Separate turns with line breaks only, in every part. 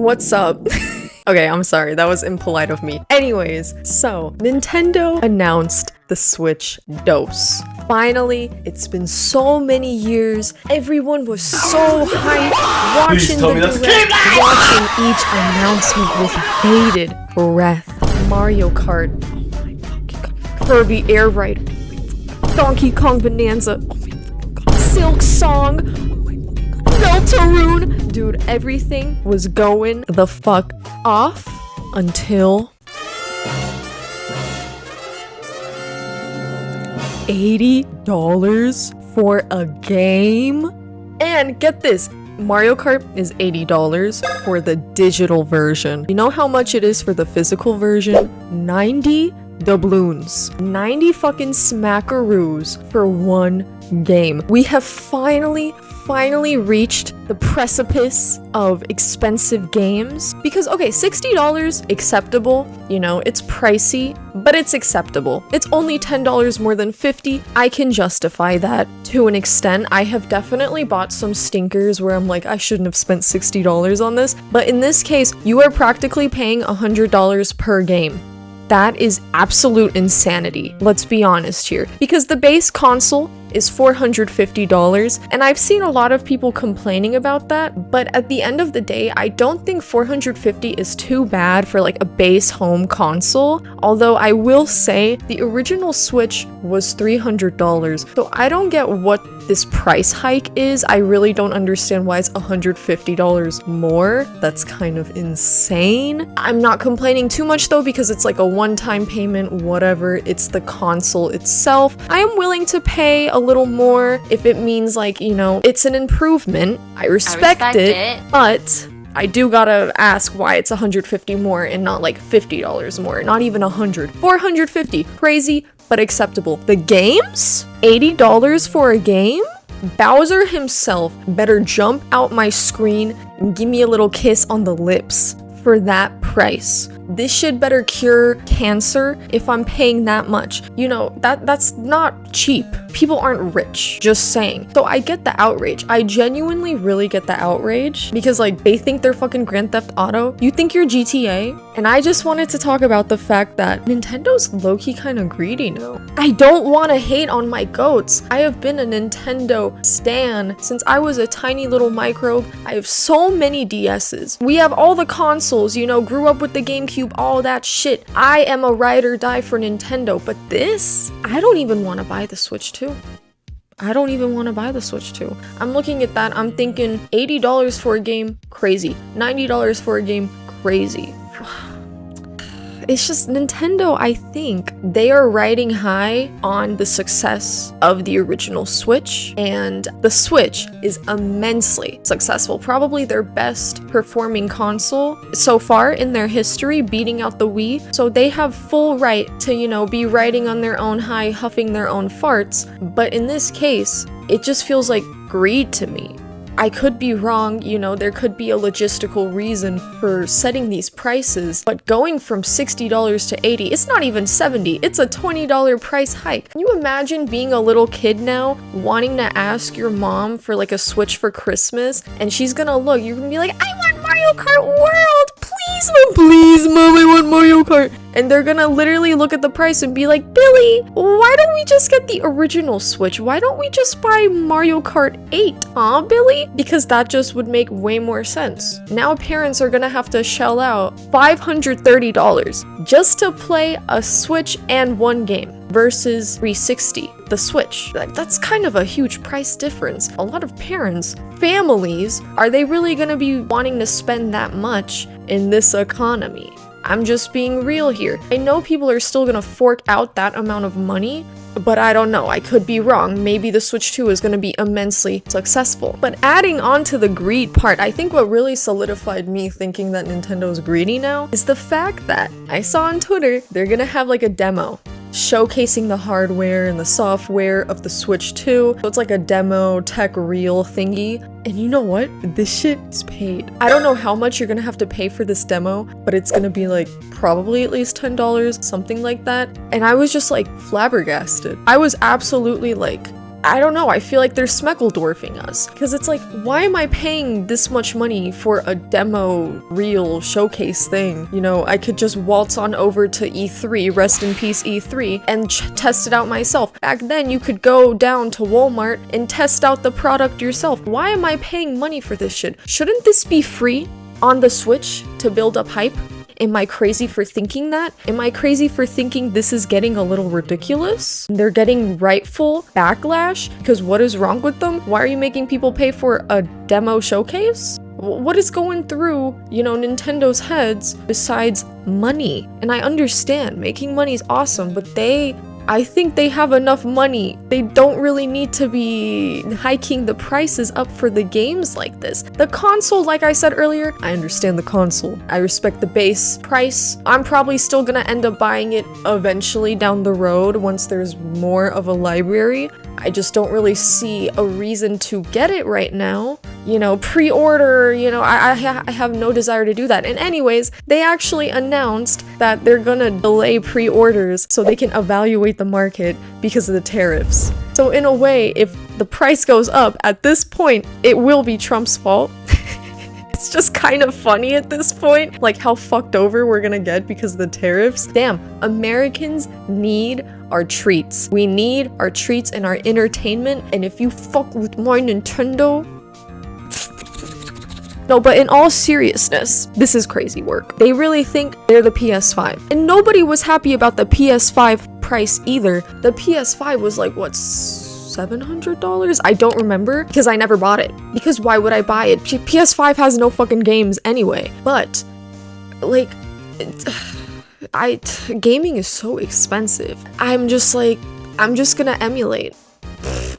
What's up? Okay, I'm sorry, that was impolite of me. Anyways, so Nintendo announced the Switch DOS. Finally, it's been so many years. Everyone was so hyped watching the direct, watching each announcement with bated breath. Mario Kart, oh my fucking god. Kirby Air Ride, Donkey Kong Bonanza, oh my god. Silk Song, oh my god. Deltarune. Dude, everything was going the fuck off until $80 for a game. And get this, Mario Kart is $80 for the digital version. You know how much it is for the physical version? 90 doubloons. 90 fucking smackaroos for one game. We have finally reached the precipice of expensive games. Because, okay, $60 acceptable, you know, it's pricey, but it's acceptable. It's only $10 more than $50. I can justify that to an extent. I have definitely bought some stinkers where I'm like, I shouldn't have spent $60 on this. But in this case, you are practically paying $100 per game. That is absolute insanity. Let's be honest here. Because the base console is $450, and I've seen a lot of people complaining about that, but at the end of the day, I don't think $450 is too bad for like a base home console. Although I will say the original Switch was $300, so I don't get what this price hike is. I really don't understand why it's $150 more. That's kind of insane. I'm not complaining too much though, because it's like a one-time payment, whatever. It's the console itself. I am willing to pay a little more if it means, like, you know, it's an improvement. I respect it, but I do gotta ask why it's $150 more and not like $50 more, not even $100. $450, crazy, but acceptable. The games? $80 for a game? Bowser himself better jump out my screen and give me a little kiss on the lips for that price. This shit better cure cancer if I'm paying that much. You know, that's not cheap. People aren't rich, just saying. So I get the outrage. I genuinely really get the outrage because, like, they think they're fucking Grand Theft Auto. You think you're GTA? And I just wanted to talk about the fact that Nintendo's low-key kind of greedy now. I don't want to hate on my goats. I have been a Nintendo stan since I was a tiny little microbe. I have so many DS's. We have all the consoles, you know, grew up with the GameCube, all that shit. I am a ride or die for Nintendo, but this, I don't even want to buy the Switch 2. I don't even want to buy the Switch 2. I'm looking at that, I'm thinking $80 for a game, crazy. $90 for a game, crazy. It's just Nintendo, I think they are riding high on the success of the original Switch, and the Switch is immensely successful. Probably their best performing console so far in their history, beating out the Wii. So they have full right to, you know, be riding on their own high, huffing their own farts. But in this case, it just feels like greed to me. I could be wrong, you know, there could be a logistical reason for setting these prices, but going from $60 to $80, it's not even $70, it's a $20 price hike. Can you imagine being a little kid now, wanting to ask your mom for like a Switch for Christmas, and she's gonna look, you're gonna be like, I want Mario Kart World, please mom, I want Mario Kart. And they're gonna literally look at the price and be like, Billy, why don't we just get the original Switch? Why don't we just buy Mario Kart 8, huh, Billy? Because that just would make way more sense. Now parents are gonna have to shell out $530 just to play a Switch and one game versus $360, the Switch. That's kind of a huge price difference. A lot of parents, families, are they really gonna be wanting to spend that much in this economy? I'm just being real here. I know people are still gonna fork out that amount of money, but I don't know, I could be wrong. Maybe the Switch 2 is gonna be immensely successful. But adding on to the greed part, I think what really solidified me thinking that Nintendo's greedy now is the fact that I saw on Twitter they're gonna have like a demo showcasing the hardware and the software of the Switch 2. So it's like a demo tech reel thingy. And you know what? This shit is paid. I don't know how much you're gonna have to pay for this demo, but it's gonna be like probably at least $10, something like that. And I was just like flabbergasted. I was absolutely like I don't know, I feel like they're Smeckledorfing us. Because it's like, why am I paying this much money for a demo reel showcase thing? You know, I could just waltz on over to E3, rest in peace E3, and test it out myself. Back then, you could go down to Walmart and test out the product yourself. Why am I paying money for this shit? Shouldn't this be free on the Switch to build up hype? Am I crazy for thinking that? Am I crazy for thinking this is getting a little ridiculous? They're getting rightful backlash? Because what is wrong with them? Why are you making people pay for a demo showcase? What is going through, you know, Nintendo's heads besides money? And I understand making money is awesome, but I think they have enough money. They don't really need to be hiking the prices up for the games like this. The console, like I said earlier, I understand the console. I respect the base price. I'm probably still gonna end up buying it eventually down the road once there's more of a library. I just don't really see a reason to get it right now. You know, pre-order, you know, I have no desire to do that. And anyways, they actually announced that they're gonna delay pre-orders so they can evaluate the market because of the tariffs. So in a way, if the price goes up, at this point, it will be Trump's fault. It's just kind of funny at this point, like how fucked over we're gonna get because of the tariffs. Damn, Americans need our treats. We need our treats and our entertainment, and if you fuck with my Nintendo... No, but in all seriousness, this is crazy work. They really think they're the PS5. And nobody was happy about the PS5 price either. The PS5 was like, what, $700? I don't remember because I never bought it. Because why would I buy it? PS5 has no fucking games anyway. But, like, gaming is so expensive. I'm just gonna emulate.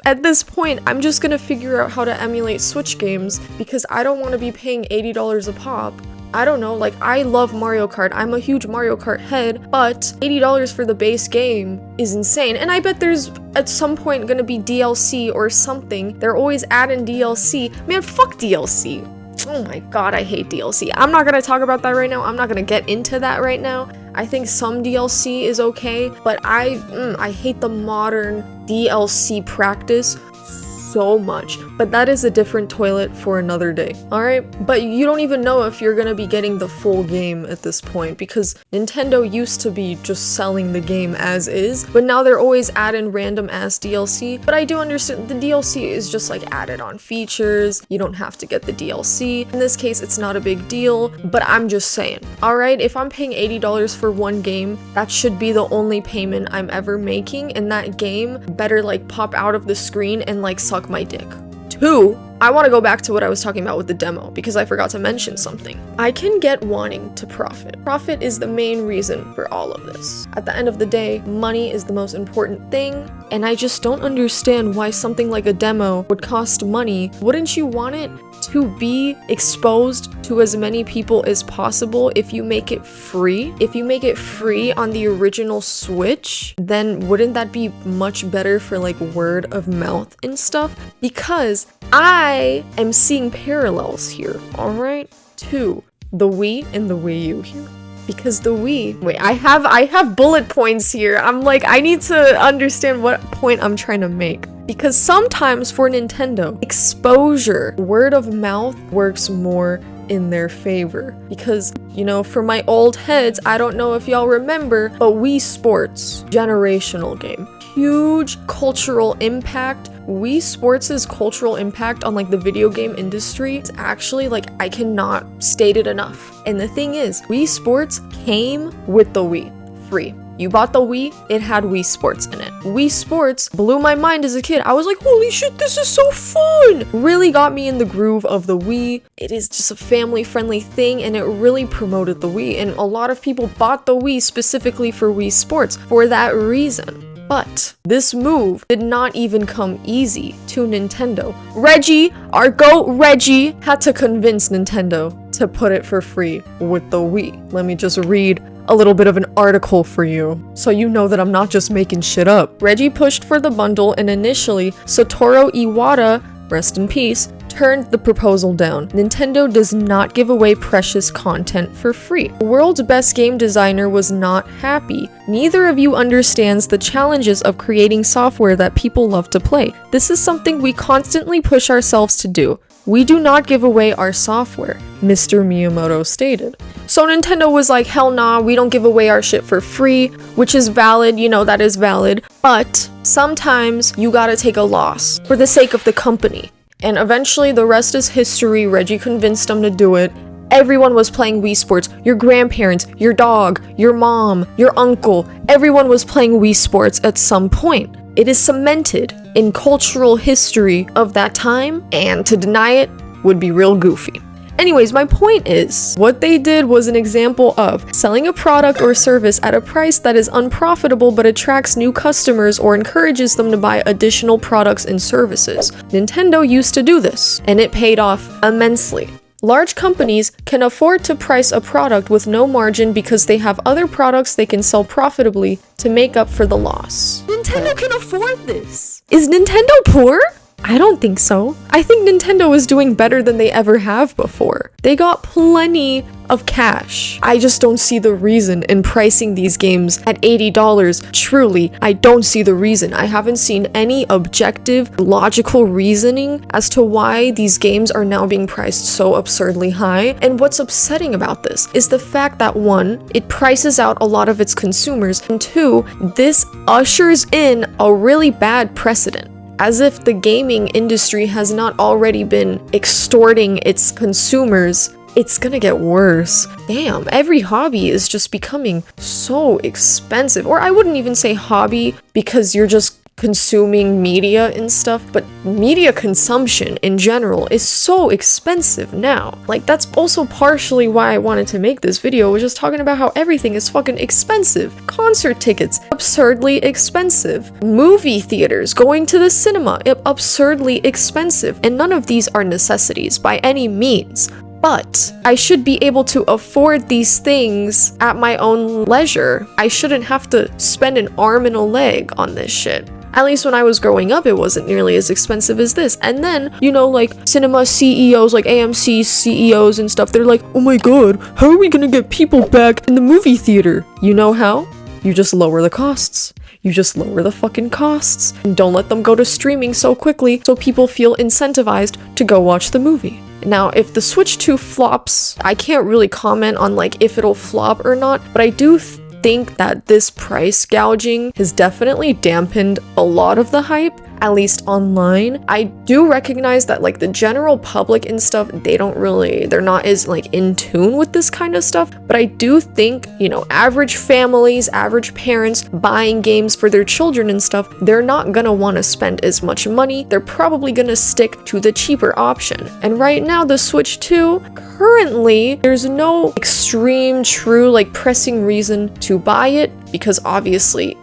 At this point, I'm just gonna figure out how to emulate Switch games because I don't want to be paying $80 a pop. I don't know, like, I love Mario Kart. I'm a huge Mario Kart head, but $80 for the base game is insane. And I bet there's at some point gonna be DLC or something. They're always adding DLC. Man, fuck DLC. Oh my god, I hate DLC. I'm not gonna talk about that right now. I'm not gonna get into that right now. I think some DLC is okay, but I hate the modern DLC practice so much. But that is a different toilet for another day, alright? But you don't even know if you're gonna be getting the full game at this point because Nintendo used to be just selling the game as is, but now they're always adding random ass DLC. But I do understand the DLC is just like added on features. You don't have to get the DLC. In this case, it's not a big deal, but I'm just saying, alright? If I'm paying $80 for one game, that should be the only payment I'm ever making, and that game better like pop out of the screen and like suck my dick. 2, I want to go back to what I was talking about with the demo because I forgot to mention something. I can get wanting to profit. Profit is the main reason for all of this. At the end of the day, money is the most important thing, and I just don't understand why something like a demo would cost money. Wouldn't you want it to be exposed to as many people as possible if you make it free? If you make it free on the original Switch, then wouldn't that be much better for like word of mouth and stuff? Because I am seeing parallels here, alright? To the Wii and the Wii U here. Because the Wii, wait, I have bullet points here. I'm like, I need to understand what point I'm trying to make. Because sometimes for Nintendo, exposure, word of mouth works more in their favor. Because, you know, for my old heads, I don't know if y'all remember, but Wii Sports, generational game. Huge cultural impact. Wii Sports' cultural impact on like the video game industry is actually like, I cannot state it enough. And the thing is, Wii Sports came with the Wii, free. You bought the Wii, it had Wii Sports in it. Wii Sports blew my mind as a kid. I was like, holy shit, this is so fun! Really got me in the groove of the Wii. It is just a family-friendly thing, and it really promoted the Wii. And a lot of people bought the Wii specifically for Wii Sports for that reason. But this move did not even come easy to Nintendo. Reggie, our GOAT Reggie, had to convince Nintendo to put it for free with the Wii. Let me just read a little bit of an article for you, so you know that I'm not just making shit up. Reggie pushed for the bundle, and initially, Satoru Iwata, rest in peace, turned the proposal down. Nintendo does not give away precious content for free. The world's best game designer was not happy. Neither of you understands the challenges of creating software that people love to play. This is something we constantly push ourselves to do. We do not give away our software, Mr. Miyamoto stated. So Nintendo was like, hell nah, we don't give away our shit for free, which is valid, you know, that is valid. But sometimes you gotta take a loss for the sake of the company. And eventually the rest is history. Reggie convinced them to do it. Everyone was playing Wii Sports. Your grandparents, your dog, your mom, your uncle, everyone was playing Wii Sports at some point. It is cemented in cultural history of that time, and to deny it would be real goofy. Anyways, my point is, what they did was an example of selling a product or service at a price that is unprofitable but attracts new customers or encourages them to buy additional products and services. Nintendo used to do this, and it paid off immensely. Large companies can afford to price a product with no margin because they have other products they can sell profitably to make up for the loss. Nintendo can afford this! Is Nintendo poor? I don't think so. I think Nintendo is doing better than they ever have before. They got plenty of cash. I just don't see the reason in pricing these games at $80. Truly, I don't see the reason. I haven't seen any objective, logical reasoning as to why these games are now being priced so absurdly high. And what's upsetting about this is the fact that one, it prices out a lot of its consumers, and two, this ushers in a really bad precedent. As if the gaming industry has not already been extorting its consumers, it's gonna get worse. Damn, every hobby is just becoming so expensive. Or I wouldn't even say hobby because you're just consuming media and stuff, but media consumption in general is so expensive now. Like, that's also partially why I wanted to make this video, was just talking about how everything is fucking expensive. Concert tickets, absurdly expensive. Movie theaters, going to the cinema, absurdly expensive. And none of these are necessities by any means. But I should be able to afford these things at my own leisure. I shouldn't have to spend an arm and a leg on this shit. At least when I was growing up, it wasn't nearly as expensive as this. And then, you know, like cinema CEOs, like AMC CEOs and stuff, they're like, oh my god, how are we gonna get people back in the movie theater? You know how? You just lower the costs. You just lower the fucking costs. And don't let them go to streaming so quickly so people feel incentivized to go watch the movie. Now, if the Switch 2 flops, I can't really comment on like if it'll flop or not, but I do think that this price gouging has definitely dampened a lot of the hype, at least online. I do recognize that like the general public and stuff, they're not as like in tune with this kind of stuff, but I do think, you know, average families, average parents buying games for their children and stuff, they're not gonna want to spend as much money. They're probably gonna stick to the cheaper option. And right now the Switch 2, currently there's no extreme true like pressing reason to buy it, because obviously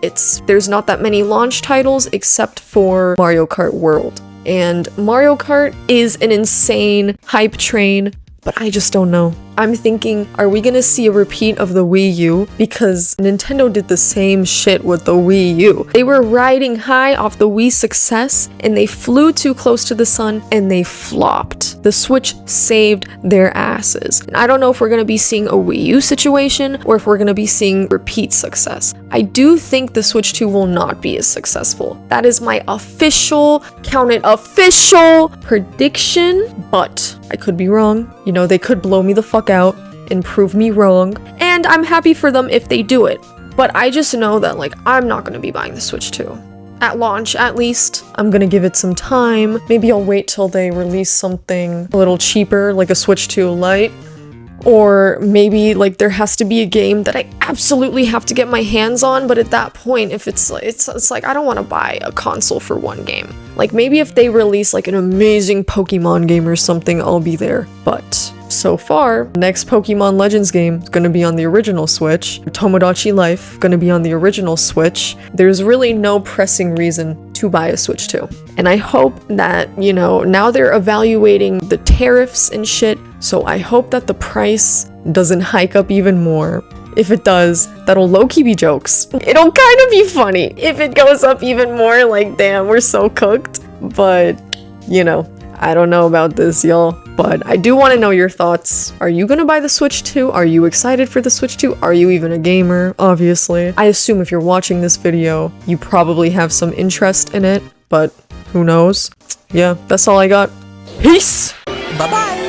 there's not that many launch titles except for Mario Kart World. And Mario Kart is an insane hype train, but I just don't know. I'm thinking, are we gonna see a repeat of the Wii U? Because Nintendo did the same shit with the Wii U. They were riding high off the Wii success, and they flew too close to the sun, and they flopped. The Switch saved their asses. And I don't know if we're gonna be seeing a Wii U situation, or if we're gonna be seeing repeat success. I do think the Switch 2 will not be as successful. That is my official, official prediction, but I could be wrong. You know, they could blow me the fuck out and prove me wrong, and I'm happy for them if they do it. But I just know that like I'm not gonna be buying the Switch 2. At launch, at least. I'm gonna give it some time. Maybe I'll wait till they release something a little cheaper, like a Switch 2 Lite. Or maybe like there has to be a game that I absolutely have to get my hands on, but at that point, if it's like I don't want to buy a console for one game. Like maybe if they release like an amazing Pokemon game or something, I'll be there. But so far, next Pokemon Legends game is gonna be on the original Switch. Tomodachi Life gonna be on the original Switch. There's really no pressing reason to buy a Switch 2. And I hope that, you know, now they're evaluating the tariffs and shit, so I hope that the price doesn't hike up even more. If it does, that'll low-key be jokes. It'll kind of be funny if it goes up even more, like, damn, we're so cooked. But, you know, I don't know about this, y'all, but I do want to know your thoughts. Are you gonna buy the Switch 2? Are you excited for the Switch 2? Are you even a gamer? Obviously. I assume if you're watching this video, you probably have some interest in it, but who knows? Yeah, that's all I got. Peace!
Bye-bye!